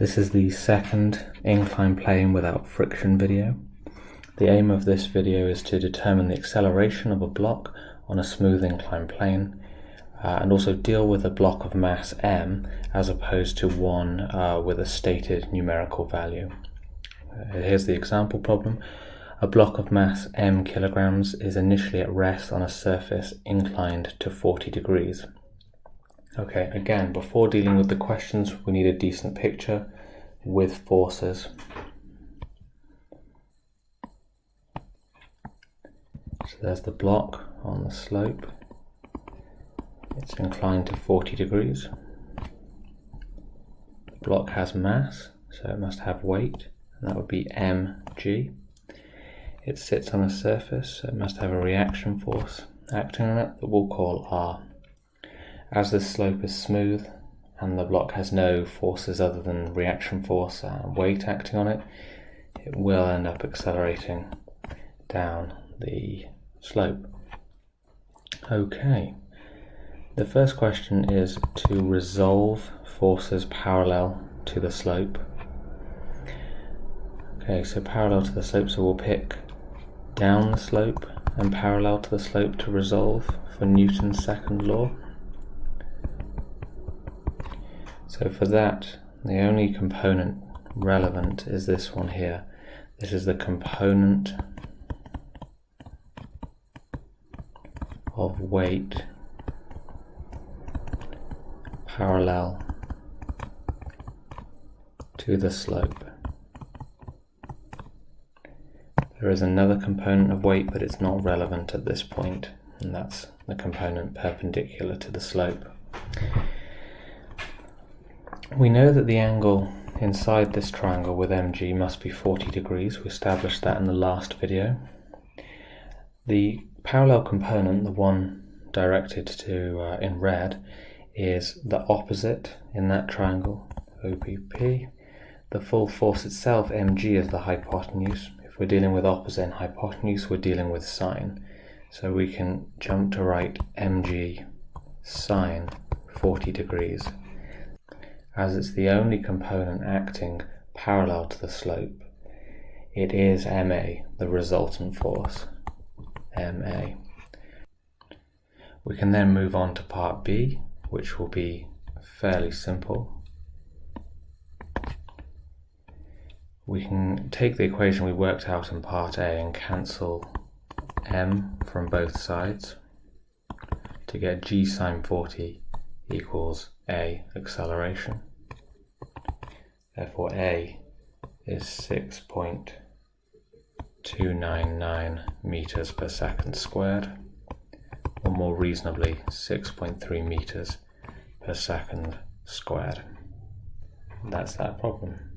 This is the second incline plane without friction video. The aim of this video is to determine the acceleration of a block on a smooth incline plane and also deal with a block of mass m as opposed to one with a stated numerical value. Here's the example problem. A block of mass m kilograms is initially at rest on a surface inclined to 40 degrees. Okay, again, before dealing with the questions, we need a decent picture with forces. So there's the block on the slope. It's inclined to 40 degrees. The block has mass, so it must have weight, and that would be mg. It sits on a surface, so it must have a reaction force acting on it that we'll call r. As this slope is smooth and the block has no forces other than reaction force and weight acting on it, it will end up accelerating down the slope. Okay, the first question is to resolve forces parallel to the slope. Okay, so parallel to the slope, so we'll pick down the slope and parallel to the slope to resolve for Newton's second law. So for that, the only component relevant is this one here. This is the component of weight parallel to the slope. There is another component of weight, but it's not relevant at this point, and that's the component perpendicular to the slope. We know that the angle inside this triangle with mg must be 40 degrees. We established that in the last video. The parallel component, the one directed to in red, is the opposite in that triangle, OPP. The full force itself, mg, is the hypotenuse. If we're dealing with opposite and hypotenuse, we're dealing with sine. So we can jump to write mg sine 40 degrees. As it's the only component acting parallel to the slope, it is ma, the resultant force, ma. We can then move on to part B, which will be fairly simple. We can take the equation we worked out in part A and cancel m from both sides to get g sine 40 equals a acceleration. Therefore a is 6.299 meters per second squared, or more reasonably 6.3 meters per second squared. That's that problem.